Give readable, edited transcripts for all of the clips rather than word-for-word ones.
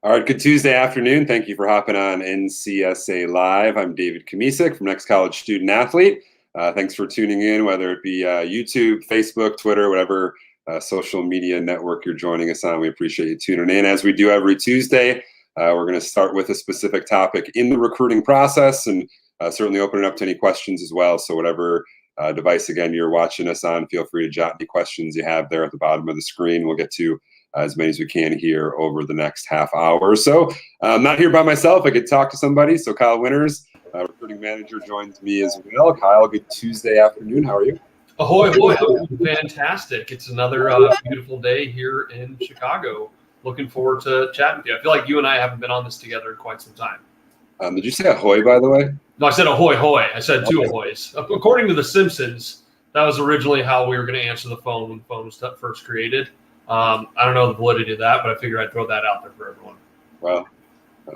All right, good Tuesday afternoon. Thank you for hopping on NCSA Live. I'm David Kamisic from Next College Student Athlete. Thanks for tuning in, whether it be YouTube, Facebook, Twitter, whatever social media network you're joining us on. We appreciate you tuning in. As we do every Tuesday, we're going to start with a specific topic in the recruiting process and certainly open it up to any questions as well. So whatever device, again, you're watching us on, feel free to jot any questions you have there at the bottom of the screen. We'll get to as many as we can here over the next half hour or so. I'm not here by myself. I could talk to somebody. So Kyle Winters, recruiting manager, joins me as well. Kyle, good Tuesday afternoon. How are you? Ahoy, ahoy. Fantastic. It's another beautiful day here in Chicago. Looking forward to chatting with you. I feel like you and I haven't been on this together in quite some time. Did you say ahoy, by the way? No, I said ahoy, hoy. I said two ahoys. According to The Simpsons, that was originally how we were going to answer the phone when the phone was first created. I don't know the validity of that, but I figured I'd throw that out there for everyone. Well,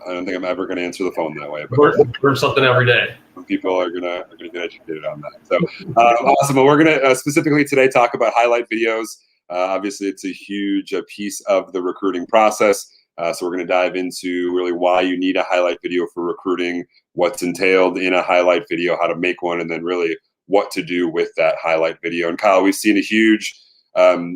I don't think I'm ever going to answer the phone that way. But learn something every day. People are gonna get educated on that. So awesome. Well, we're gonna specifically today talk about highlight videos. Obviously, it's a huge piece of the recruiting process. So we're gonna dive into really why you need a highlight video for recruiting, what's entailed in a highlight video, how to make one, and then really what to do with that highlight video. And Kyle, we've seen a huge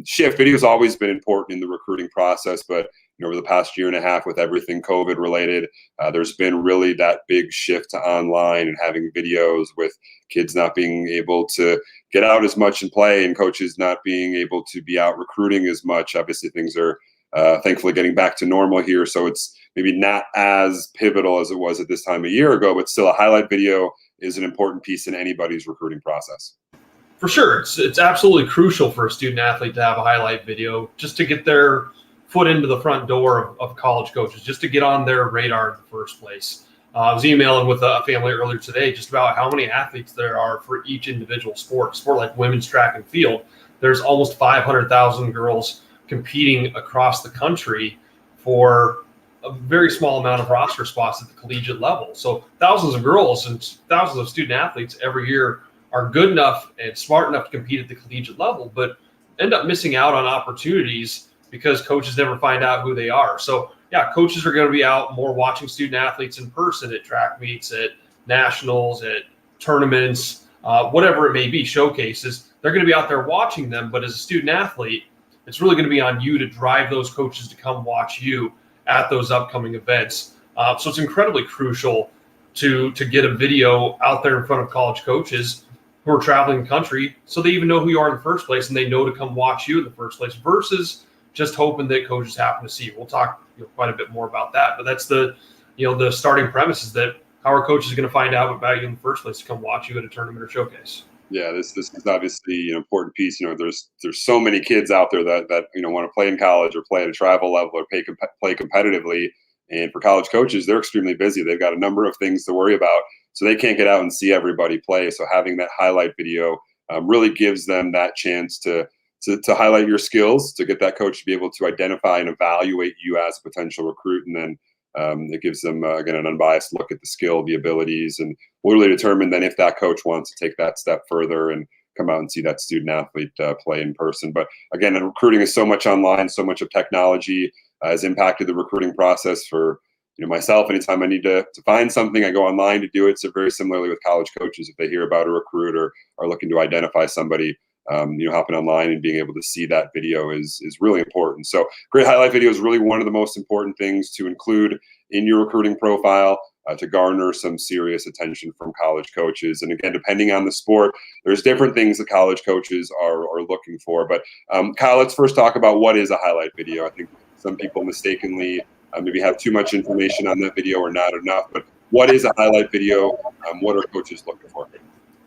shift. Video's always been important in the recruiting process, but over the past year and a half with everything COVID related, there's been really that big shift to online and having videos with kids not being able to get out as much and play and coaches not being able to be out recruiting as much. Obviously things are thankfully getting back to normal here. So it's maybe not as pivotal as it was at this time a year ago, but still a highlight video is an important piece in anybody's recruiting process. For sure. It's absolutely crucial for a student athlete to have a highlight video just to get their foot into the front door of college coaches, just to get on their radar in the first place. I was emailing with a family earlier today just about how many athletes there are for each individual sport. Sport like women's track and field, there's almost 500,000 girls competing across the country for a very small amount of roster spots at the collegiate level. So thousands of girls and thousands of student athletes every year are good enough and smart enough to compete at the collegiate level, but end up missing out on opportunities because coaches never find out who they are. So yeah, coaches are going to be out more watching student athletes in person at track meets, at nationals, at tournaments, whatever it may be, showcases. They're going to be out there watching them, but as a student athlete, it's really going to be on you to drive those coaches to come watch you at those upcoming events. So it's incredibly crucial to get a video out there in front of college coaches who are traveling the country so they even know who you are in the first place and they know to come watch you in the first place versus just hoping that coaches happen to see you. We'll talk quite a bit more about that, but that's the starting premise is that how are coaches going to find out about you in the first place to come watch you at a tournament or showcase? Yeah, this is obviously an important piece. There's so many kids out there that want to play in college or play at a travel level or play competitively. And for college coaches, they're extremely busy. They've got a number of things to worry about, so they can't get out and see everybody play. So having that highlight video really gives them that chance to highlight your skills, to get that coach to be able to identify and evaluate you as a potential recruit. And then it gives them, again, an unbiased look at the skill, the abilities, and will really determine then if that coach wants to take that step further and come out and see that student athlete play in person. But again, recruiting is so much online, so much of technology has impacted the recruiting process for myself. Anytime I need to find something, I go online to do it. So very similarly with college coaches, if they hear about a recruit or are looking to identify somebody, hopping online and being able to see that video is really important. So great highlight video is really one of the most important things to include in your recruiting profile to garner some serious attention from college coaches. And again, depending on the sport, there's different things that college coaches are looking for. But Kyle, let's first talk about what is a highlight video. I think some people mistakenly maybe have too much information on that video or not enough. But what is a highlight video? What are coaches looking for?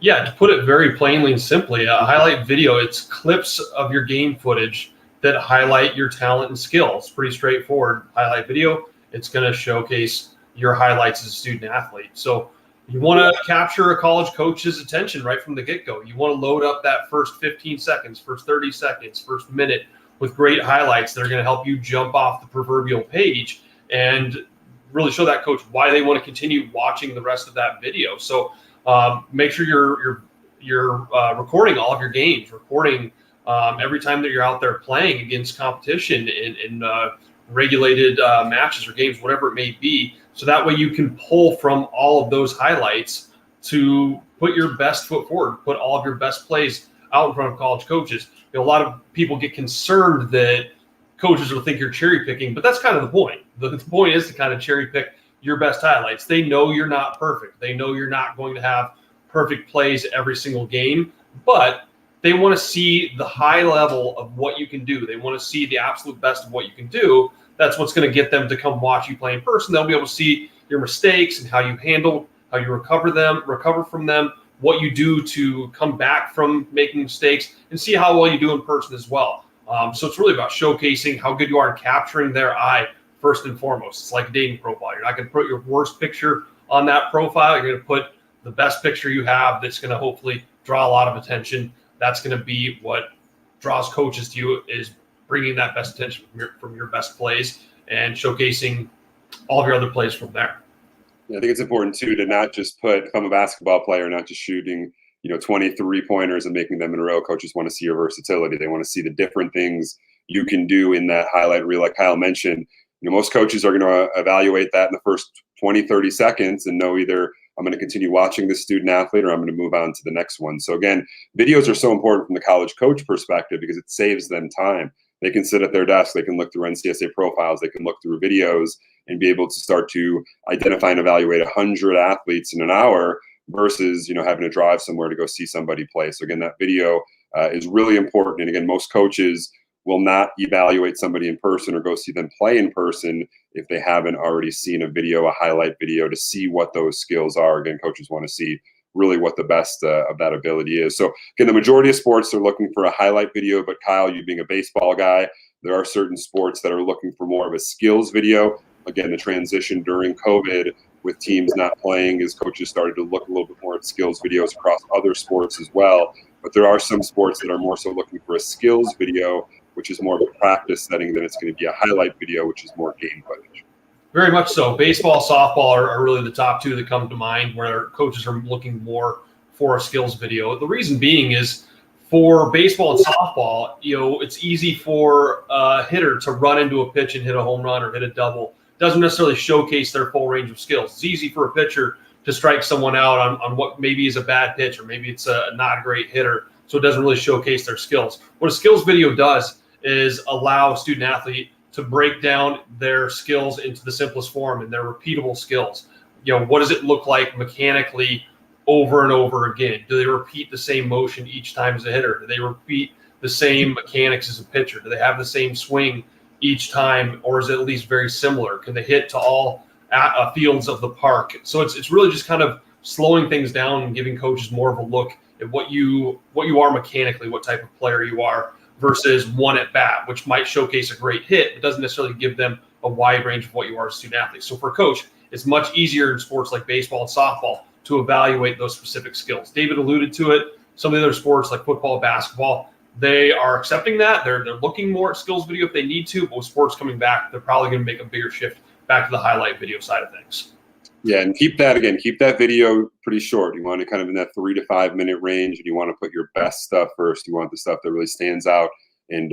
Yeah, to put it very plainly and simply, a highlight video, it's clips of your game footage that highlight your talent and skill. It's pretty straightforward. Highlight video, it's going to showcase your highlights as a student athlete. So you want to capture a college coach's attention right from the get-go. You want to load up that first 15 seconds, first 30 seconds, first minute with great highlights that are going to help you jump off the proverbial page and really show that coach why they want to continue watching the rest of that video. So make sure you're recording all of your games, recording every time that you're out there playing against competition, and regulated matches or games, whatever it may be. So that way you can pull from all of those highlights to put your best foot forward, put all of your best plays out in front of college coaches. A lot of people get concerned that coaches will think you're cherry picking, but that's kind of the point. The point is to kind of cherry pick your best highlights. They know you're not perfect. They know you're not going to have perfect plays every single game, but they want to see the high level of what you can do. They want to see the absolute best of what you can do. That's what's going to get them to come watch you play in person. They'll be able to see your mistakes and how you handle, how you recover from them, what you do to come back from making mistakes, and see how well you do in person as well. So it's really about showcasing how good you are in capturing their eye first and foremost. It's like a dating profile. You're not going to put your worst picture on that profile. You're going to put the best picture you have that's going to hopefully draw a lot of attention. That's going to be what draws coaches to you, is bringing that best attention from your best plays and showcasing all of your other plays from there. Yeah, I think it's important too to not just put, if I'm a basketball player, not just shooting 23 pointers and making them in a row. Coaches want to see your versatility. They want to see the different things you can do in that highlight reel. Like Kyle mentioned, most coaches are going to evaluate that in the first 20, 30 seconds and know either I'm going to continue watching this student athlete or I'm going to move on to the next one. So again, videos are so important from the college coach perspective because it saves them time. They can sit at their desk, they can look through NCSA profiles, they can look through videos and be able to start to identify and evaluate 100 athletes in an hour versus having to drive somewhere to go see somebody play. So again, that video is really important. And again, most coaches will not evaluate somebody in person or go see them play in person if they haven't already seen a video, a highlight video, to see what those skills are. Again, coaches want to see really what the best of that ability is. So again, the majority of sports are looking for a highlight video, but Kyle, you being a baseball guy, there are certain sports that are looking for more of a skills video. Again, the transition during COVID with teams not playing as coaches started to look a little bit more at skills videos across other sports as well. But there are some sports that are more so looking for a skills video, which is more of a practice setting than it's going to be a highlight video, which is more game footage. Very much so. Baseball, softball are really the top two that come to mind where coaches are looking more for a skills video. The reason being is for baseball and softball, it's easy for a hitter to run into a pitch and hit a home run or hit a double. Doesn't necessarily showcase their full range of skills. It's easy for a pitcher to strike someone out on what maybe is a bad pitch or maybe it's a not a great hitter. So it doesn't really showcase their skills. What a skills video does is allow a student athlete to break down their skills into the simplest form and their repeatable skills. What does it look like mechanically over and over again? Do they repeat the same motion each time as a hitter? Do they repeat the same mechanics as a pitcher? Do they have the same swing each time, or is it at least very similar? Can they hit to all fields of the park? So it's really just kind of slowing things down and giving coaches more of a look at what you are mechanically, what type of player you are, versus one at bat, which might showcase a great hit, but doesn't necessarily give them a wide range of what you are as a student athlete. So for a coach, it's much easier in sports like baseball and softball to evaluate those specific skills. David alluded to it. Some of the other sports like football, basketball, they are accepting that. They're looking more at skills video if they need to, but with sports coming back, they're probably going to make a bigger shift back to the highlight video side of things. Yeah, and keep that video pretty short. You want it kind of in that 3 to 5 minute range, and you want to put your best stuff first. You want the stuff that really stands out and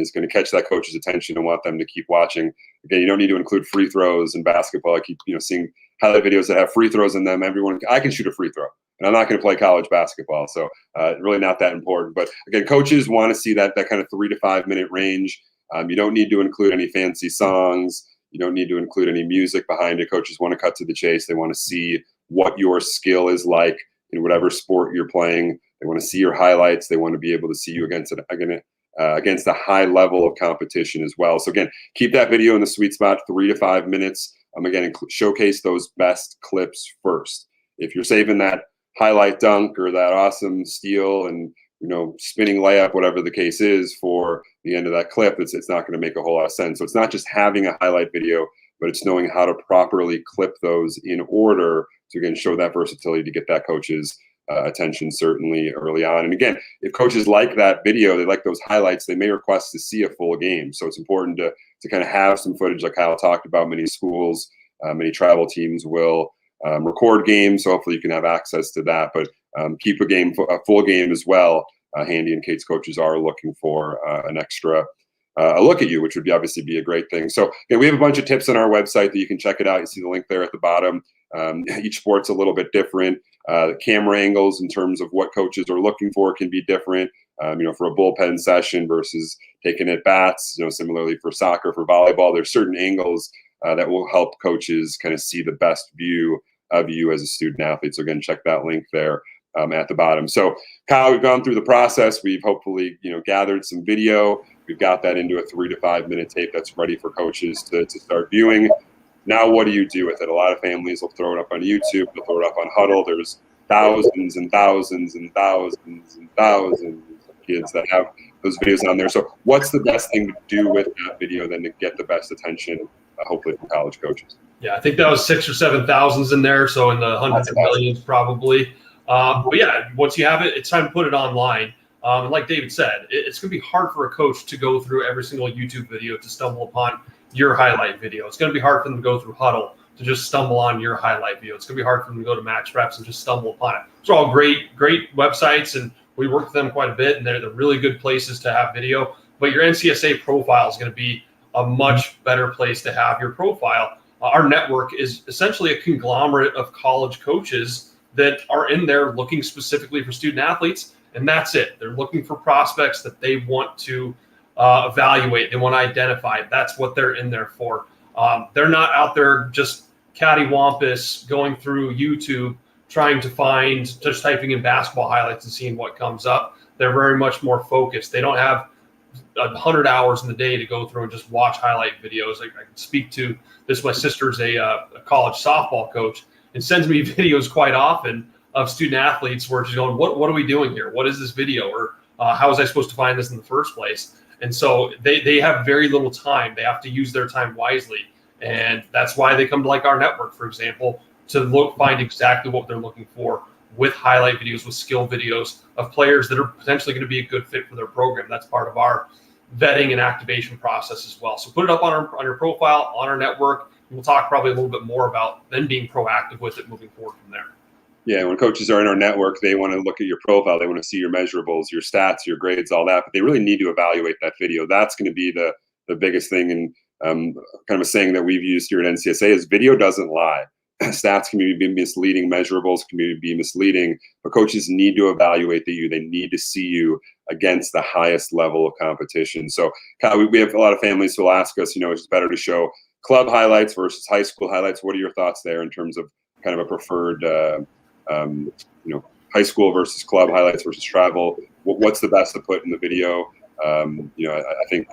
is going to catch that coach's attention and want them to keep watching. Again, you don't need to include free throws in basketball. I keep seeing highlight videos that have free throws in them. I can shoot a free throw, and I'm not going to play college basketball, so really not that important. But again, coaches want to see that kind of 3 to 5 minute range. You don't need to include any fancy songs. You don't need to include any music behind it. Coaches want to cut to the chase. They want to see what your skill is like in whatever sport you're playing. They want to see your highlights. They want to be able to see you against a high level of competition as well. So again, keep that video in the sweet spot, 3 to 5 minutes. Again, showcase those best clips first. If you're saving that highlight dunk or that awesome steal and spinning layup, whatever the case is, for the end of that clip, it's not going to make a whole lot of sense. So it's not just having a highlight video, but it's knowing how to properly clip those in order to, again, show that versatility to get that coach's attention certainly early on. And again, if coaches like that video, they like those highlights, they may request to see a full game. So it's important to kind of have some footage like Kyle talked about. Many schools, many travel teams will record games, so hopefully you can have access to that. But keep a full game as well handy in case coaches are looking for an extra a look at you, which would obviously be a great thing. So we have a bunch of tips on our website that you can check it out. You see the link there at the bottom. Each sport's a little bit different. The camera angles in terms of what coaches are looking for can be different. For a bullpen session versus taking at bats, similarly for soccer, for volleyball, there's certain angles that will help coaches kind of see the best view of you as a student athlete. So again, check that link there at the bottom. So Kyle, we've gone through the process. We've hopefully, gathered some video. We've got that into a 3 to 5 minute tape that's ready for coaches to start viewing. Now, what do you do with it? A lot of families will throw it up on YouTube. They'll throw it up on Hudl. There's thousands and thousands and thousands and thousands of kids that have those videos on there. So what's the best thing to do with that video then to get the best attention, hopefully, from college coaches? Yeah, I think that was 6,000 or 7,000 in there, so in the hundreds of millions probably. But yeah, once you have it, it's time to put it online. And like David said, it's going to be hard for a coach to go through every single YouTube video to stumble upon your highlight video. It's going to be hard for them to go through Hudl to just stumble on your highlight video. It's going to be hard for them to go to Max Reps and just stumble upon it. Those are all great websites, and we work with them quite a bit, and they're really good places to have video. But your NCSA profile is going to be a much better place to have your profile. Our network is essentially a conglomerate of college coaches that are in there looking specifically for student athletes, and that's it. They're looking for prospects that they want to evaluate, they want to identify. That's what they're in there for. They're not out there just cattywampus going through YouTube trying to find, just typing in basketball highlights and seeing what comes up. They're very much more focused. They don't have 100 hours in the day to go through and just watch highlight videos. I can speak to this. My sister's a college softball coach and sends me videos quite often of student athletes where she's going, what are we doing here? What is this video? Or how was I supposed to find this in the first place? And so they have very little time. They have to use their time wisely. And that's why they come to like our network, for example, to find exactly what they're looking for with highlight videos, with skill videos of players that are potentially going to be a good fit for their program. That's part of our vetting and activation process as well. So put it up on your profile, on our network. And we'll talk probably a little bit more about then being proactive with it moving forward from there. Yeah, when coaches are in our network, they want to look at your profile. They want to see your measurables, your stats, your grades, all that. But they really need to evaluate that video. That's going to be the biggest thing. And kind of a saying that we've used here at NCSA is video doesn't lie. Stats can be misleading, measurables can be misleading, but coaches need to evaluate you. They need to see you against the highest level of competition. So Kyle, we have a lot of families who will ask us, it's better to show club highlights versus high school highlights. What are your thoughts there in terms of kind of a preferred, high school versus club highlights versus travel? What's the best to put in the video? I think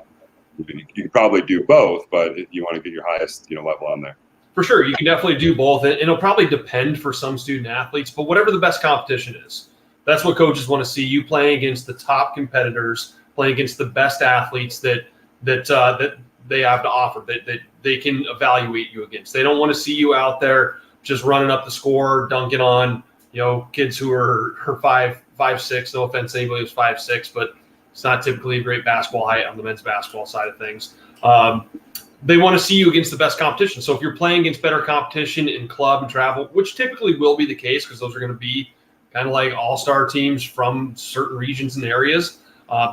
you can probably do both, but you want to get your highest, level on there. For sure, you can definitely do both, and it'll probably depend for some student athletes, but whatever the best competition is, that's what coaches want to see. You playing against the top competitors, playing against the best athletes that they have to offer, that they can evaluate you against. They don't want to see you out there just running up the score, dunking on kids who are 5'6". No offense to anybody who's 5'6", but it's not typically a great basketball height on the men's basketball side of things. They want to see you against the best competition. So if you're playing against better competition in club and travel, which typically will be the case because those are going to be kind of like all-star teams from certain regions and areas,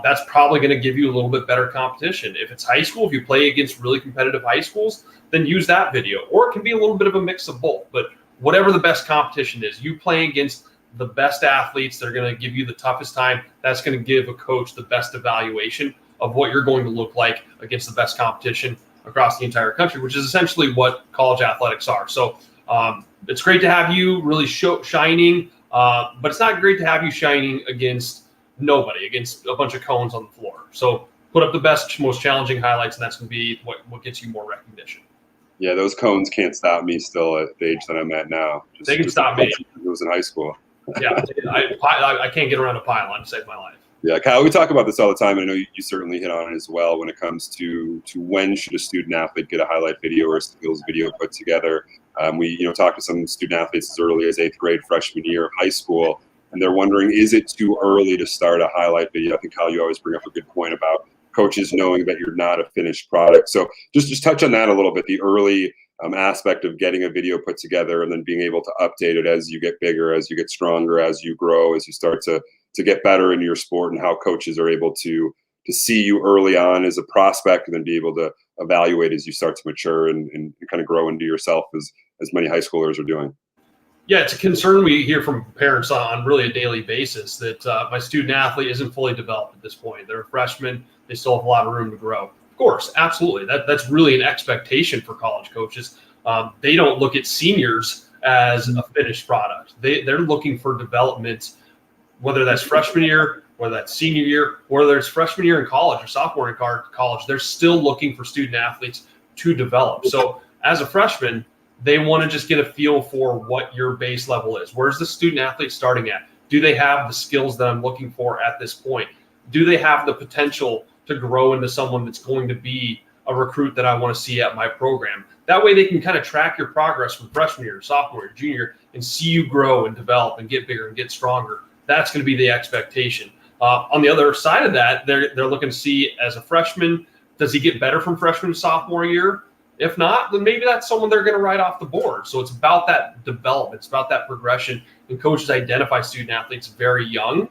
that's probably going to give you a little bit better competition. If it's high school, if you play against really competitive high schools, then use that video. Or it can be a little bit of a mix of both. But whatever the best competition is, you playing against the best athletes that are going to give you the toughest time, that's going to give a coach the best evaluation of what you're going to look like against the best competition across the entire country, which is essentially what college athletics are. So it's great to have you really shining, but it's not great to have you shining against nobody, against a bunch of cones on the floor. So put up the best, most challenging highlights, and that's going to be what gets you more recognition. Yeah, those cones can't stop me still at the age that I'm at now. They can stop me. It was in high school. Yeah, I can't get around a pylon to save my life. Yeah, Kyle, we talk about this all the time. And I know you certainly hit on it as well when it comes to when should a student athlete get a highlight video or a skills video put together. We talk to some student athletes as early as 8th grade, freshman year of high school, and they're wondering, is it too early to start a highlight video? I think, Kyle, you always bring up a good point about coaches knowing that you're not a finished product. So just touch on that a little bit, the early aspect of getting a video put together and then being able to update it as you get bigger, as you get stronger, as you grow, as you start to get better in your sport, and how coaches are able to to see you early on as a prospect and then be able to evaluate as you start to mature and kind of grow into yourself as many high schoolers are doing. Yeah, it's a concern we hear from parents on really a daily basis that my student athlete isn't fully developed at this point. They're a freshman. They still have a lot of room to grow. Of course, absolutely. That's really an expectation for college coaches. They don't look at seniors as a finished product. They're looking for development, whether that's freshman year, whether that's senior year, whether it's freshman year in college or sophomore in college. They're still looking for student athletes to develop. So as a freshman, they want to just get a feel for what your base level is. Where's the student athlete starting at? Do they have the skills that I'm looking for at this point? Do they have the potential to grow into someone that's going to be a recruit that I want to see at my program? That way they can kind of track your progress from freshman year, sophomore year, junior year, and see you grow and develop and get bigger and get stronger. That's going to be the expectation. On the other side of that, they're looking to see, as a freshman, does he get better from freshman to sophomore year? If not, then maybe that's someone they're going to write off the board. So it's about that development. It's about that progression. And coaches identify student athletes very young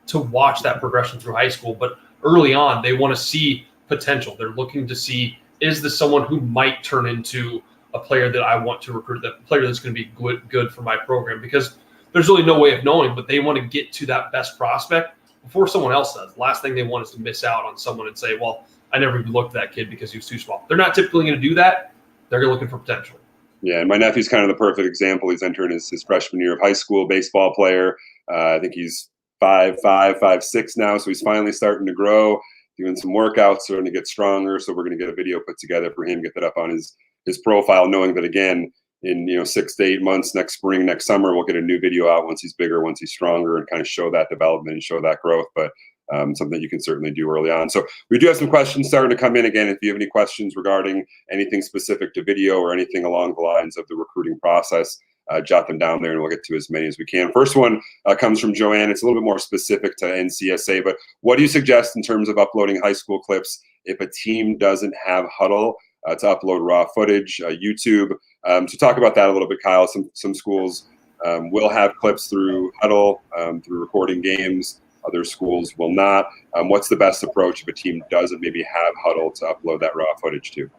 to watch that progression through high school. But early on, they want to see potential. They're looking to see, is this someone who might turn into a player that I want to recruit, that player that's going to be good for my program? Because there's really no way of knowing, but they want to get to that best prospect before someone else does. The last thing they want is to miss out on someone and say, well, I never even looked at that kid because he was too small. They're not typically going to do that. They're looking for potential. Yeah, and my nephew's kind of the perfect example. He's entering his freshman year of high school, baseball player. I think he's 5'5", 5'6" now, so he's finally starting to grow, doing some workouts, starting to get stronger. So we're going to get a video put together for him, get that up on his profile, knowing that, again, in 6 to 8 months, next spring, next summer, we'll get a new video out once he's bigger, once he's stronger, and kind of show that development and show that growth. But something that you can certainly do early on. So we do have some questions starting to come in. Again, if you have any questions regarding anything specific to video or anything along the lines of the recruiting process, jot them down there and we'll get to as many as we can. First one comes from Joanne. It's a little bit more specific to NCSA, but what do you suggest in terms of uploading high school clips if a team doesn't have Hudl to upload raw footage, YouTube? So talk about that a little bit, Kyle. Some schools will have clips through Hudl, through recording games. Other schools will not. What's the best approach if a team doesn't maybe have Hudl to upload that raw footage to?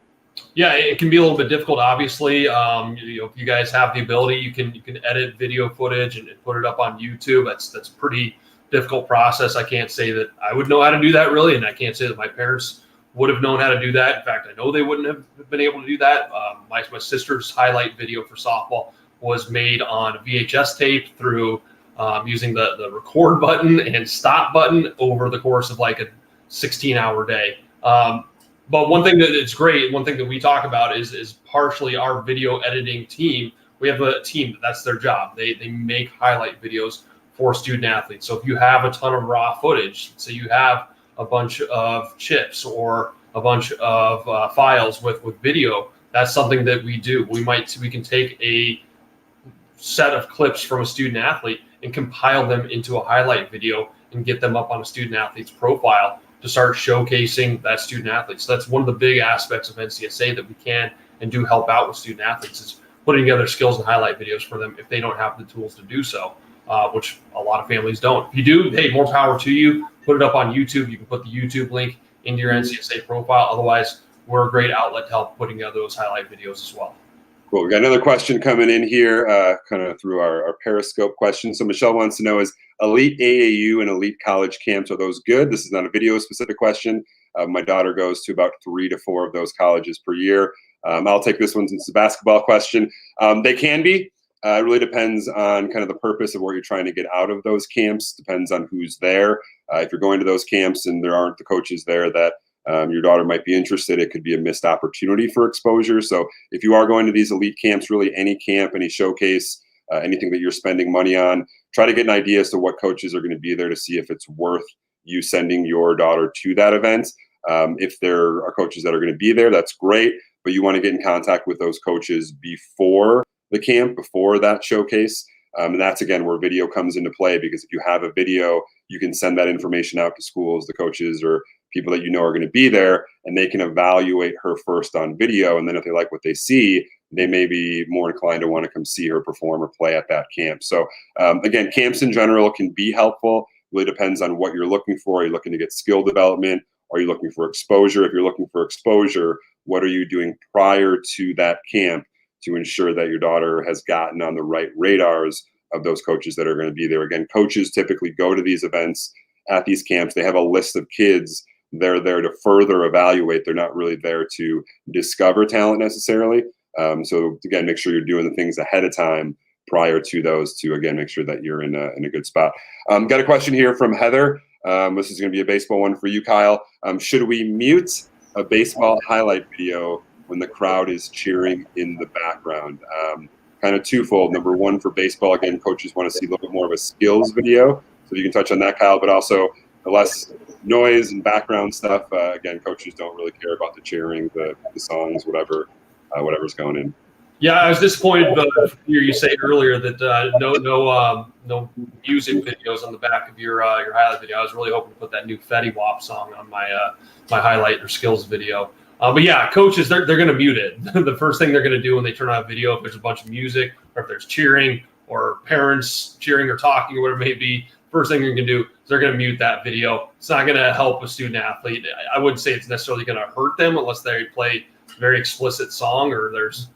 Yeah, it can be a little bit difficult, obviously. If you guys have the ability, you can edit video footage and put it up on YouTube. That's a pretty difficult process. I can't say that I would know how to do that, really, and I can't say that my parents would have known how to do that. In fact, I know they wouldn't have been able to do that. My sister's highlight video for softball was made on VHS tape through using the record button and stop button over the course of like a 16-hour day. But one thing that it's great, one thing that we talk about is partially our video editing team. We have a team that's their job. They make highlight videos for student athletes. So if you have a ton of raw footage, so you have a bunch of chips or a bunch of files with video, that's something that we do. We can take a set of clips from a student athlete and compile them into a highlight video and get them up on a student athlete's profile to start showcasing that student athlete. So that's one of the big aspects of NCSA that we can and do help out with student athletes, is putting together skills and highlight videos for them if they don't have the tools to do so, which a lot of families don't. If you do, hey, more power to you. Put it up on YouTube. You can put the YouTube link into your NCSA profile. Otherwise, we're a great outlet to help putting together those highlight videos as well. Cool. We got another question coming in here, kind of through our Periscope question. So Michelle wants to know, is elite AAU and elite college camps, are those good? This is not a video specific question. My daughter goes to about 3 to 4 of those colleges per year. I'll take this one since it's a basketball question. They can be. It really depends on kind of the purpose of what you're trying to get out of those camps. Depends on who's there. If you're going to those camps and there aren't the coaches there that your daughter might be interested, it could be a missed opportunity for exposure. So if you are going to these elite camps, really any camp, any showcase, anything that you're spending money on, try to get an idea as to what coaches are going to be there to see if it's worth you sending your daughter to that event. If there are coaches that are going to be there, that's great, but you want to get in contact with those coaches before the camp, before that showcase. And that's, again, where video comes into play, because if you have a video, you can send that information out to schools, the coaches, or people that you know are going to be there, and they can evaluate her first on video. And then if they like what they see, they may be more inclined to want to come see her perform or play at that camp. So again, camps in general can be helpful. Really depends on what you're looking for. Are you looking to get skill development? Are you looking for exposure? If you're looking for exposure, what are you doing prior to that camp to ensure that your daughter has gotten on the right radars of those coaches that are going to be there? Again, coaches typically go to these events at these camps. They have a list of kids. They're there to further evaluate. They're not really there to discover talent necessarily. So again, make sure you're doing the things ahead of time prior to those to, again, make sure that you're in a good spot. Got a question here from Heather. This is going to be a baseball one for you, Kyle. Should we mute a baseball highlight video when the crowd is cheering in the background? Kind of twofold. Number one, for baseball, again, coaches want to see a little bit more of a skills video. So you can touch on that, Kyle, but also the less noise and background stuff. Again, coaches don't really care about the cheering, the songs, whatever's going in. Yeah, I was disappointed to hear you say earlier that no music videos on the back of your highlight video. I was really hoping to put that new Fetty Wap song on my highlight or skills video. But yeah, coaches, they're going to mute it. The first thing they're going to do when they turn on a video, if there's a bunch of music or if there's cheering or parents cheering or talking or whatever it may be, first thing you're going to do is they're going to mute that video. It's not going to help a student athlete. I wouldn't say it's necessarily going to hurt them unless they play a very explicit song or there's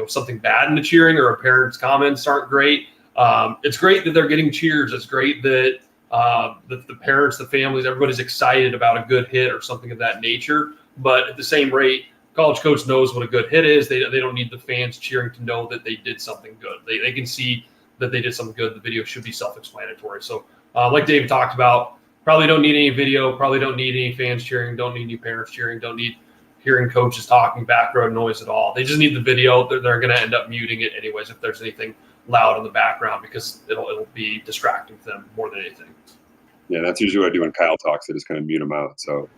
something bad in the cheering or a parent's comments aren't great. It's great that they're getting cheers. It's great that the parents, the families, everybody's excited about a good hit or something of that nature. But at the same rate, college coach knows what a good hit is. They don't need the fans cheering to know that they did something good. They can see that they did something good. The video should be self-explanatory. So like David talked about, probably don't need any video, probably don't need any fans cheering, don't need any parents cheering, don't need hearing coaches talking, background noise at all. They just need the video. They're going to end up muting it anyways if there's anything loud in the background because it'll be distracting to them more than anything. Yeah, that's usually what I do when Kyle talks. I just kind of mute him out. So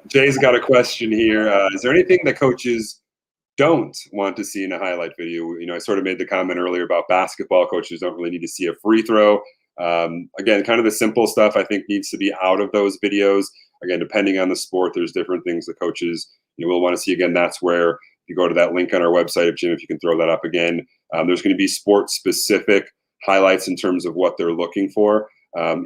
Jay's got a question here. Is there anything that coaches don't want to see in a highlight video? I sort of made the comment earlier about basketball. Coaches don't really need to see a free throw. Again, kind of the simple stuff I think needs to be out of those videos. Again, depending on the sport, there's different things that coaches will want to see. Again, that's where you go to that link on our website. Jim, if you can throw that up again, there's going to be sport-specific highlights in terms of what they're looking for.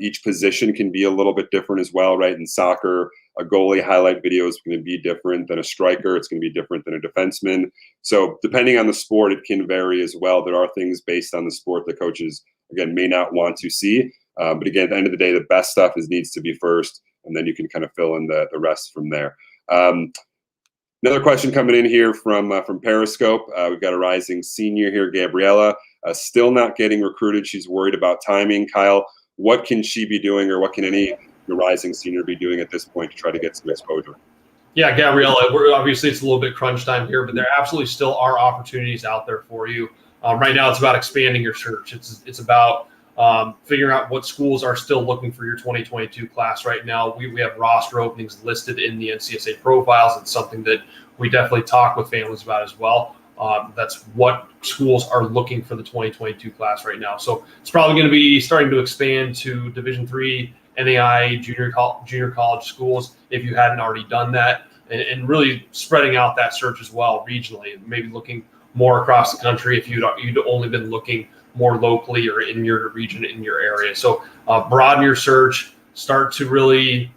Each position can be a little bit different as well, right? In soccer, a goalie highlight video is going to be different than a striker. It's going to be different than a defenseman. So depending on the sport, it can vary as well. There are things based on the sport that coaches, again, may not want to see. But again, at the end of the day, the best stuff needs to be first, and then you can kind of fill in the rest from there. Another question coming in here from Periscope. We've got a rising senior here, Gabriella, still not getting recruited. She's worried about timing. Kyle, what can she be doing, or what can any rising senior be doing at this point to try to get some exposure? Yeah, Gabriella, obviously it's a little bit crunch time here, but there absolutely still are opportunities out there for you. Right now, it's about expanding your search. It's about figuring out what schools are still looking for your 2022 class right now. We have roster openings listed in the NCSA profiles. It's something that we definitely talk with families about as well. That's what schools are looking for the 2022 class right now. So it's probably going to be starting to expand to Division III, NAI, junior college schools if you hadn't already done that, and really spreading out that search as well regionally, and maybe looking more across the country if you'd only been looking more locally or in your region, in your area. So broaden your search, start to really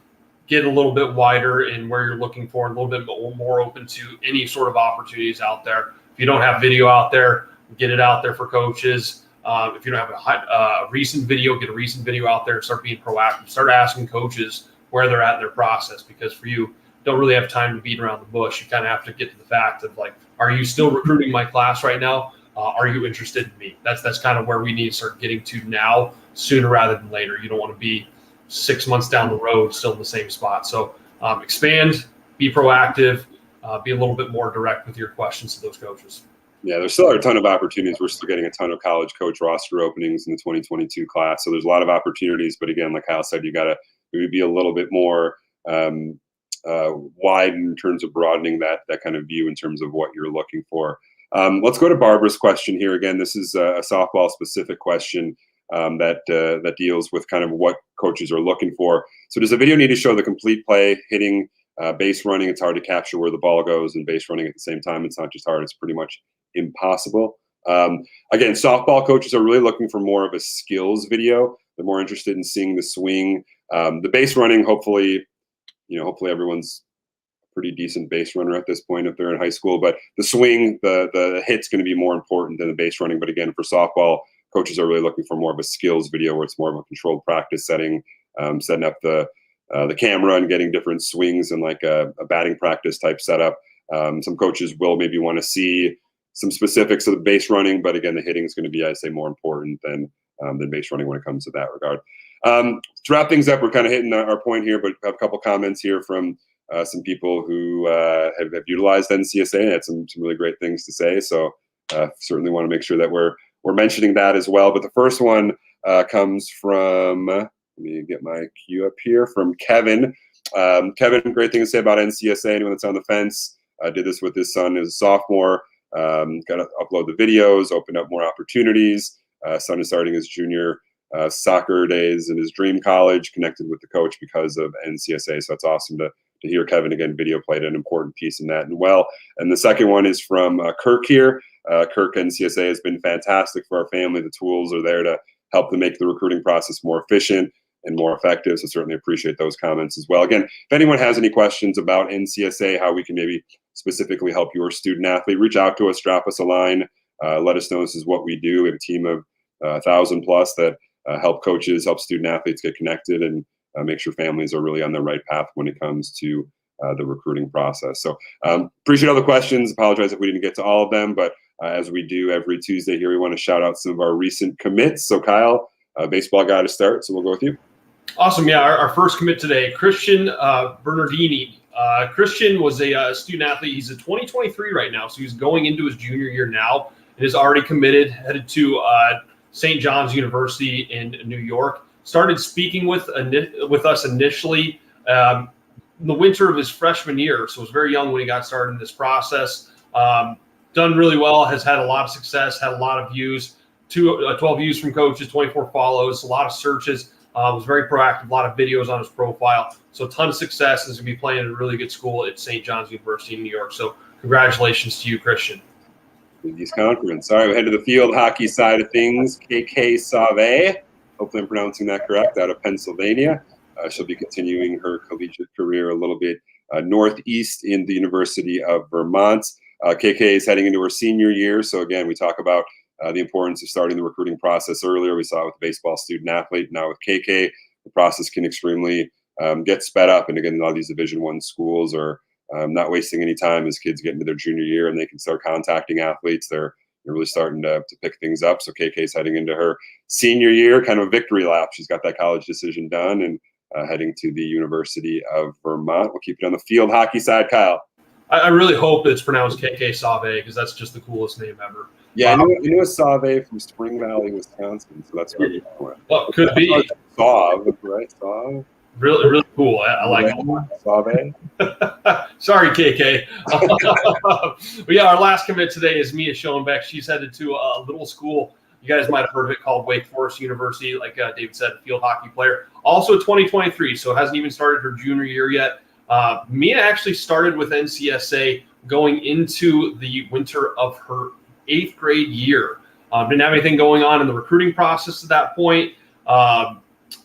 get a little bit wider in where you're looking for, and a little bit more open to any sort of opportunities out there. If you don't have video out there, get it out there for coaches. If you don't have a recent video, get a recent video out there. Start being proactive. Start asking coaches where they're at in their process, because for you, don't really have time to beat around the bush. You kind of have to get to the fact of, like, are you still recruiting my class right now? Are you interested in me? That's kind of where we need to start getting to now, sooner rather than later. You don't want to be 6 months down the road still in the same spot. So expand, be proactive, be a little bit more direct with your questions to those coaches. Yeah, there's still a ton of opportunities. We're still getting a ton of college coach roster openings in the 2022 class. So there's a lot of opportunities. But again, like Hal said, you got to maybe be a little bit more wide in terms of broadening that kind of view in terms of what you're looking for. Let's go to Barbara's question here. Again, this is a softball specific question that deals with kind of what coaches are looking for. So does the video need to show the complete play, hitting, base running? It's hard to capture where the ball goes and base running at the same time. It's not just hard, it's pretty much impossible. Again, softball coaches are really looking for more of a skills video. they're more interested in seeing the swing. The base running, hopefully everyone's a pretty decent base runner at this point if they're in high school. But the swing, the hit's going to be more important than the base running. But again, for softball, coaches are really looking for more of a skills video where it's more of a controlled practice setting, setting up the camera and getting different swings and like a batting practice type setup. Some coaches will maybe want to see some specifics of the base running, but again, the hitting is going to be, I'd say, more important than base running when it comes to that regard. To wrap things up, we're kind of hitting our point here, but I have a couple comments here from some people who have utilized NCSA and had some really great things to say. So certainly want to make sure that we're mentioning that as well. But the first one comes from, let me get my cue up here, from Kevin. Kevin, great thing to say about NCSA. Anyone that's on the fence, did this with his son as a sophomore. Got to upload the videos, open up more opportunities. Son is starting his junior soccer days in his dream college, connected with the coach because of NCSA. So it's awesome to hear Kevin again. Video played an important piece in that and well. And the second one is from Kirk here. Kirk, NCSA has been fantastic for our family. The tools are there to help them make the recruiting process more efficient and more effective. So certainly appreciate those comments as well. Again, if anyone has any questions about NCSA, how we can maybe specifically help your student athlete, reach out to us, drop us a line, let us know this is what we do. We have a team of 1,000 plus that help coaches, help student athletes get connected and make sure families are really on the right path when it comes to the recruiting process. So appreciate all the questions. Apologize if we didn't get to all of them, but as we do every Tuesday here, we want to shout out some of our recent commits. So Kyle, baseball guy to start, so we'll go with you. Awesome. Yeah, our first commit today, Christian Bernardini. Christian was a student athlete. He's a 2023 right now, so he's going into his junior year now and is already committed, headed to St. John's University in New York. Started speaking with us initially in the winter of his freshman year, so was very young when he got started in this process. Done really well, has had a lot of success, had a lot of views, 12 views from coaches, 24 follows, a lot of searches. Was very proactive, a lot of videos on his profile. So a ton of success, and is going to be playing at a really good school at St. John's University in New York. So congratulations to you, Christian. Big East Conference. All right, we head to the field hockey side of things. KK Save, hopefully I'm pronouncing that correct, out of Pennsylvania. She'll be continuing her collegiate career a little bit northeast in the University of Vermont. KK is heading into her senior year. So again, we talk about the importance of starting the recruiting process earlier. We saw it with the baseball student athlete. Now with KK, the process can extremely get sped up. And again, a lot of these Division I schools are not wasting any time as kids get into their junior year and they can start contacting athletes. They're really starting to pick things up. So KK is heading into her senior year, kind of a victory lap. She's got that college decision done and heading to the University of Vermont. We'll keep it on the field hockey side. Kyle. I really hope it's pronounced KK Save because that's just the coolest name ever. Yeah, I knew a Save from Spring Valley, Wisconsin, so that's where we went. Well, could be. Save, right? Save. Really, really cool. I like it. Save. Sorry, KK. But yeah, our last commit today is Mia Schoenbeck. She's headed to a little school. You guys might have heard of it, called Wake Forest University. Like David said, field hockey player. Also 2023, so hasn't even started her junior year yet. Mia actually started with NCSA going into the winter of her 8th grade year. Didn't have anything going on in the recruiting process at that point.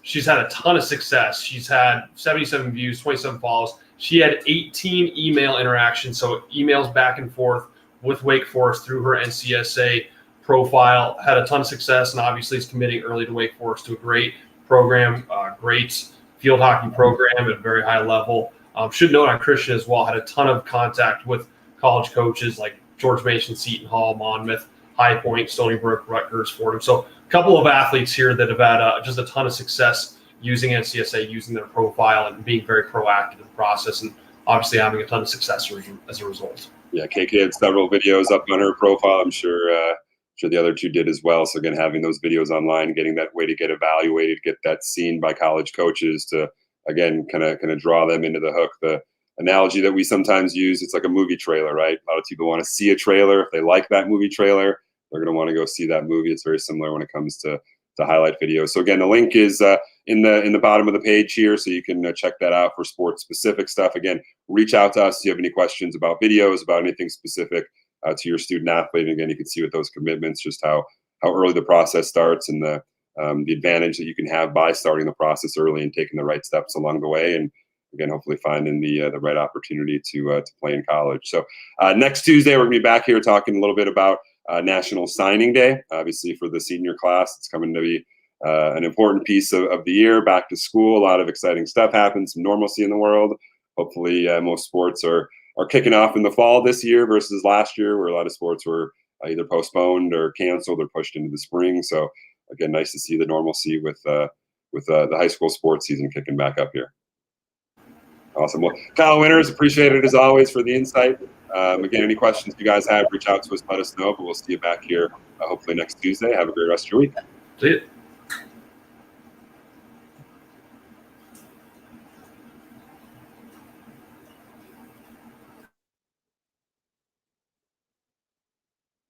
She's had a ton of success. She's had 77 views, 27 follows. She had 18 email interactions, so emails back and forth with Wake Forest through her NCSA profile. Had a ton of success, and obviously is committing early to Wake Forest, to a great program, great field hockey program at a very high level. Should note on Christian as well, had a ton of contact with college coaches like George Mason, Seton Hall, Monmouth, High Point, Stony Brook, Rutgers, Fordham. So a couple of athletes here that have had just a ton of success using NCSA, using their profile and being very proactive in the process, and obviously having a ton of success as a result. Yeah, KK had several videos up on her profile. I'm sure the other two did as well. So again, having those videos online, getting that way to get evaluated, get that seen by college coaches to, again, kind of draw them into the hook. The analogy that we sometimes use, it's like a movie trailer, right? A lot of people want to see a trailer. If they like that movie trailer, they're going to want to go see that movie. It's very similar when it comes to highlight videos. So again, the link is in the bottom of the page here, so you can check that out for sports specific stuff. Again, reach out to us if you have any questions about videos, about anything specific to your student athlete. And again, you can see with those commitments just how early the process starts and the the advantage that you can have by starting the process early and taking the right steps along the way, and again, hopefully finding the right opportunity to play in college. So next Tuesday, we're going to be back here talking a little bit about National Signing Day. Obviously, for the senior class, it's coming to be an important piece of the year. Back to school, a lot of exciting stuff happens, some normalcy in the world. Hopefully, most sports are kicking off in the fall this year versus last year, where a lot of sports were either postponed or canceled or pushed into the spring. So again, nice to see the normalcy with the high school sports season kicking back up here. Awesome. Well, Kyle Winters, appreciate it as always for the insight. Again, any questions you guys have, reach out to us, let us know. But we'll see you back here hopefully next Tuesday. Have a great rest of your week. See you.